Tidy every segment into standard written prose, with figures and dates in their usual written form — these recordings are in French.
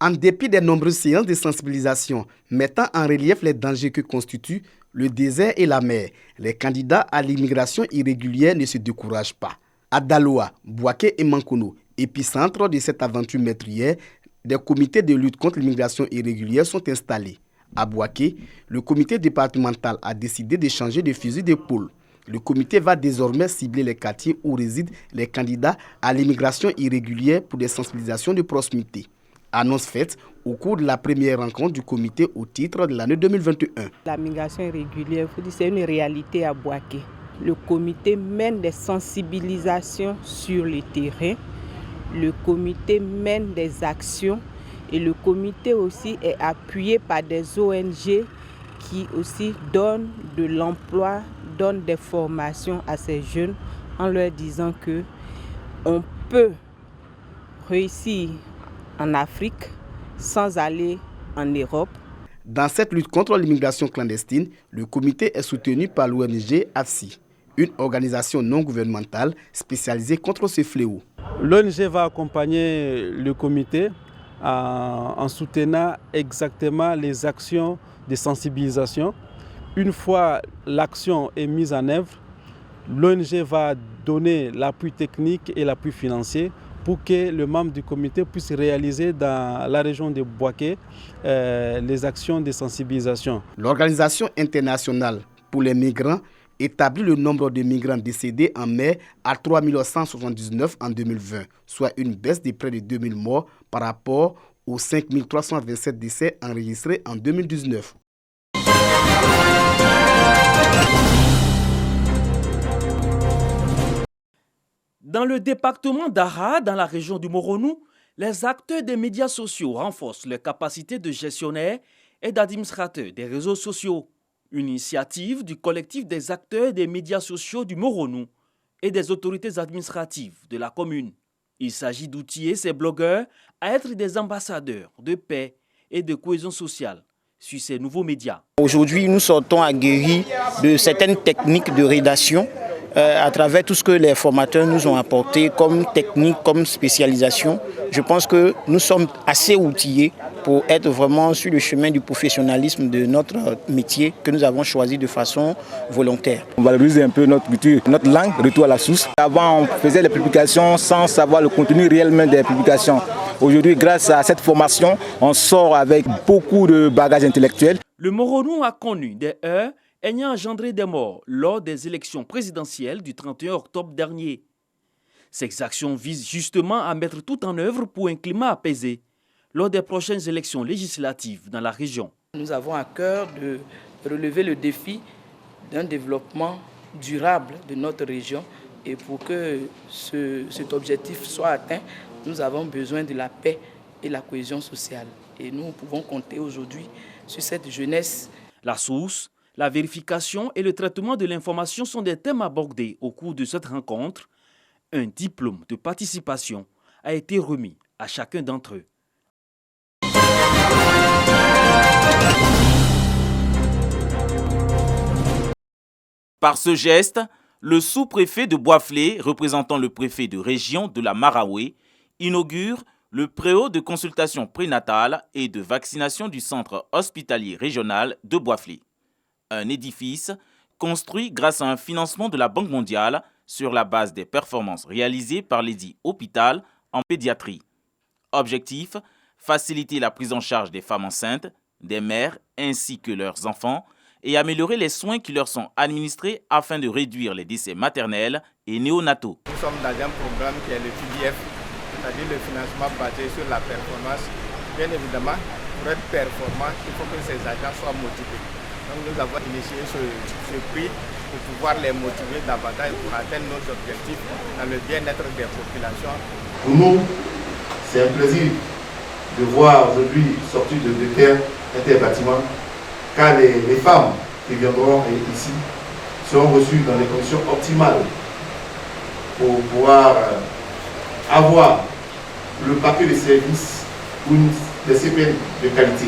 En dépit des nombreuses séances de sensibilisation mettant en relief les dangers que constituent le désert et la mer, les candidats à l'immigration irrégulière ne se découragent pas. À Daloa, Bouaké et Mankono, épicentre de cette aventure meurtrière, des comités de lutte contre l'immigration irrégulière sont installés. À Bouaké, le comité départemental a décidé de changer de fusil d'épaule. Le comité va désormais cibler les quartiers où résident les candidats à l'immigration irrégulière pour des sensibilisations de proximité. Annonce faite au cours de la première rencontre du comité au titre de l'année 2021. La migration irrégulière, c'est une réalité à Bouaké. Le comité mène des sensibilisations sur le terrain. Le comité mène des actions et le comité aussi est appuyé par des ONG qui aussi donnent de l'emploi, donnent des formations à ces jeunes en leur disant que on peut réussir en Afrique sans aller en Europe. Dans cette lutte contre l'immigration clandestine, le comité est soutenu par l'ONG AFSI, une organisation non gouvernementale spécialisée contre ce fléau. L'ONG va accompagner le comité en soutenant exactement les actions de sensibilisation. Une fois l'action est mise en œuvre, l'ONG va donner l'appui technique et l'appui financier pour que le membre du comité puisse réaliser dans la région de Bouaké les actions de sensibilisation. L'Organisation internationale pour les migrants établit le nombre de migrants décédés en mer à 3 179 en 2020, soit une baisse de près de 2000 morts par rapport aux 5 327 décès enregistrés en 2019. Dans le département d'Ara, dans la région du Moronou, les acteurs des médias sociaux renforcent leurs capacités de gestionnaires et d'administrateurs des réseaux sociaux. Une initiative du collectif des acteurs des médias sociaux du Moronou et des autorités administratives de la commune. Il s'agit d'outiller ces blogueurs à être des ambassadeurs de paix et de cohésion sociale sur ces nouveaux médias. Aujourd'hui, nous sortons aguerris de certaines techniques de rédaction à travers tout ce que les formateurs nous ont apporté comme technique, comme spécialisation. Je pense que nous sommes assez outillés pour être vraiment sur le chemin du professionnalisme de notre métier que nous avons choisi de façon volontaire. On valorise un peu notre culture, notre langue, retour à la source. Avant, on faisait les publications sans savoir le contenu réellement des publications. Aujourd'hui, grâce à cette formation, on sort avec beaucoup de bagages intellectuels. Le Moronou a connu des heurts ayant engendré des morts lors des élections présidentielles du 31 octobre dernier. Ces actions visent justement à mettre tout en œuvre pour un climat apaisé lors des prochaines élections législatives dans la région. Nous avons à cœur de relever le défi d'un développement durable de notre région et pour que cet objectif soit atteint, nous avons besoin de la paix et la cohésion sociale. Et nous pouvons compter aujourd'hui sur cette jeunesse. La source, la vérification et le traitement de l'information sont des thèmes abordés au cours de cette rencontre. Un diplôme de participation a été remis à chacun d'entre eux. Par ce geste, le sous-préfet de Boisflé, représentant le préfet de région de la Maraoué, inaugure le préau de consultation prénatale et de vaccination du centre hospitalier régional de Boisflé. Un édifice construit grâce à un financement de la Banque mondiale sur la base des performances réalisées par l'édit hôpital en pédiatrie. Objectif, faciliter la prise en charge des femmes enceintes, des mères ainsi que leurs enfants et améliorer les soins qui leur sont administrés afin de réduire les décès maternels et néonataux. Nous sommes dans un programme qui est le FIDF, c'est-à-dire le financement basé sur la performance. Bien évidemment, pour être performant, il faut que ces agents soient motivés. Donc nous avons initié ce prix pour pouvoir les motiver davantage pour atteindre nos objectifs dans le bien-être des populations. Pour nous, c'est un plaisir de voir aujourd'hui sortir de terre interbâtiment, car les femmes qui viendront ici seront reçues dans des conditions optimales pour pouvoir avoir le paquet de services ou des CPN de qualité.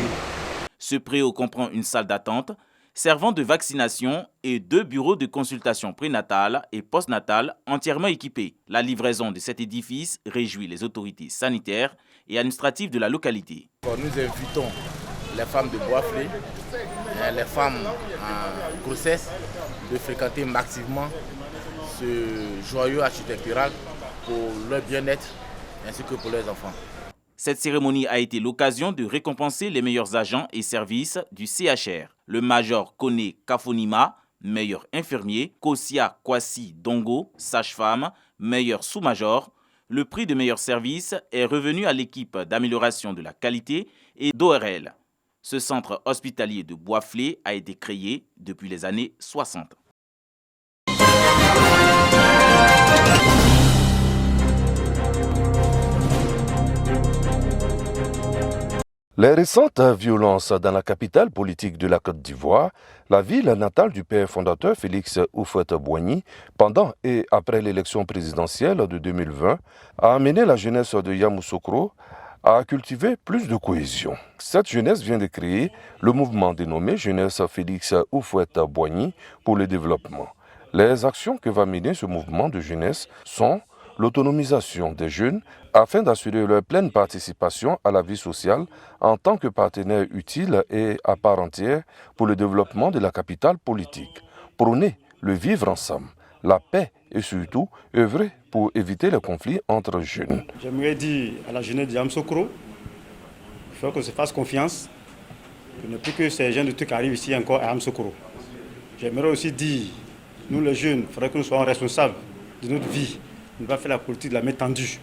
Ce préau comprend une salle d'attente servant de vaccination et 2 bureaux de consultation prénatale et postnatale entièrement équipés. La livraison de cet édifice réjouit les autorités sanitaires et administrative de la localité. Nous invitons les femmes de Bois-Flé, les femmes en grossesse, de fréquenter massivement ce joyau architectural pour leur bien-être ainsi que pour leurs enfants. Cette cérémonie a été l'occasion de récompenser les meilleurs agents et services du CHR. Le major Kone Kafonima, meilleur infirmier, Kosia Kwasi Dongo, sage-femme, meilleur sous-major. Le prix de meilleur service est revenu à l'équipe d'amélioration de la qualité et d'ORL. Ce centre hospitalier de Bois-Flé a été créé depuis les années 60. Les récentes violences dans la capitale politique de la Côte d'Ivoire, la ville natale du père fondateur Félix Houphouët-Boigny, pendant et après l'élection présidentielle de 2020, a amené la jeunesse de Yamoussoukro à cultiver plus de cohésion. Cette jeunesse vient de créer le mouvement dénommé Jeunesse Félix Houphouët-Boigny pour le développement. Les actions que va mener ce mouvement de jeunesse sont l'autonomisation des jeunes afin d'assurer leur pleine participation à la vie sociale en tant que partenaire utile et à part entière pour le développement de la capitale politique, prôner le vivre ensemble, la paix et surtout œuvrer pour éviter les conflits entre jeunes. J'aimerais dire à la jeunesse de Yamoussoukro, il faut qu'on se fasse confiance, qu'il n'y ait plus que ces jeunes de trucs arrivent ici encore à Yamoussoukro. J'aimerais aussi dire, nous les jeunes, il faudrait que nous soyons responsables de notre vie. On ne va pas faire la politique de la main tendue.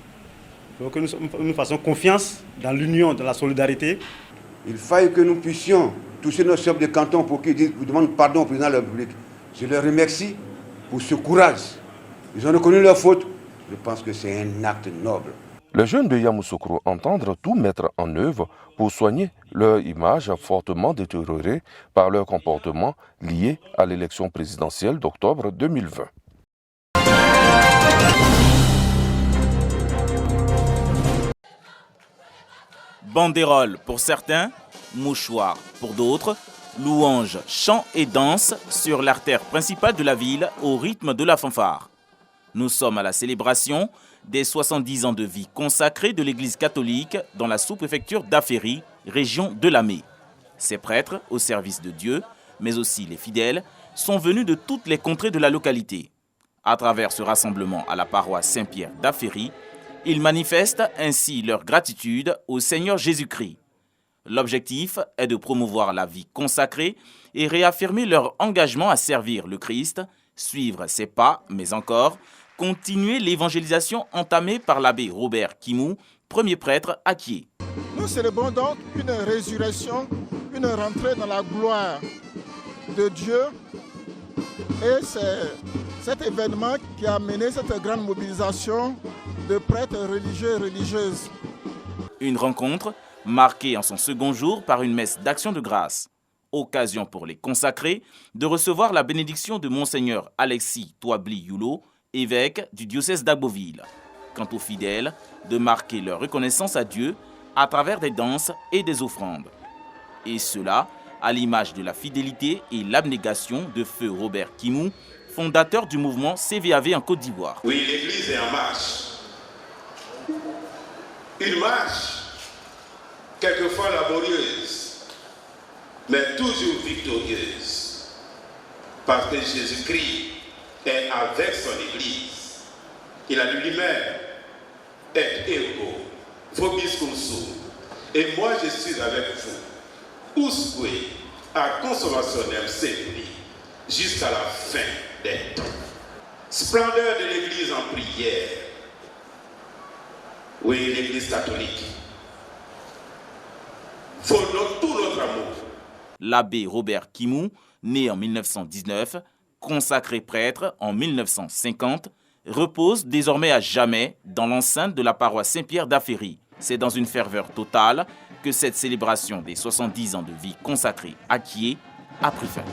Il faut que nous fassions confiance dans l'union, dans la solidarité. Il faille que nous puissions toucher nos chefs de canton pour qu'ils demandent pardon au président de la République. Je les remercie pour ce courage. Ils ont reconnu leur faute. Je pense que c'est un acte noble. Les jeunes de Yamoussoukro entendent tout mettre en œuvre pour soigner leur image fortement détériorée par leur comportement lié à l'élection présidentielle d'octobre 2020. Banderole pour certains, mouchoir pour d'autres, louanges, chants et danses sur l'artère principale de la ville au rythme de la fanfare. Nous sommes à la célébration des 70 ans de vie consacrée de l'Église catholique dans la sous-préfecture d'Aféry, région de Lamé. Ces prêtres, au service de Dieu, mais aussi les fidèles, sont venus de toutes les contrées de la localité. À travers ce rassemblement à la paroisse Saint-Pierre d'Aféry, ils manifestent ainsi leur gratitude au Seigneur Jésus-Christ. L'objectif est de promouvoir la vie consacrée et réaffirmer leur engagement à servir le Christ, suivre ses pas, mais encore continuer l'évangélisation entamée par l'abbé Robert Kimou, premier prêtre à Kié. Nous célébrons donc une résurrection, une rentrée dans la gloire de Dieu. Et c'est cet événement qui a mené cette grande mobilisation de prêtres religieux et religieuses. Une rencontre marquée en son second jour par une messe d'action de grâce. Occasion pour les consacrés de recevoir la bénédiction de Monseigneur Alexis Touabli Youlo, évêque du diocèse d'Agboville. Quant aux fidèles, de marquer leur reconnaissance à Dieu à travers des danses et des offrandes. Et cela à l'image de la fidélité et l'abnégation de feu Robert Kimou, fondateur du mouvement CVAV en Côte d'Ivoire. Oui, l'Église est en marche. Une marche, quelquefois laborieuse, mais toujours victorieuse. Parce que Jésus-Christ est avec son Église. Il a lui-même est ergo, vobis cum sum. Et moi je suis avec vous. Usque a consolationem seculi, jusqu'à la fin des temps. Splendeur de l'Église en prière. Oui, l'Église catholique. Faut tout notre amour. L'abbé Robert Kimou, né en 1919, consacré prêtre en 1950, repose désormais à jamais dans l'enceinte de la paroisse Saint-Pierre d'Aféry. C'est dans une ferveur totale que cette célébration des 70 ans de vie consacrée à Kié a pris fin.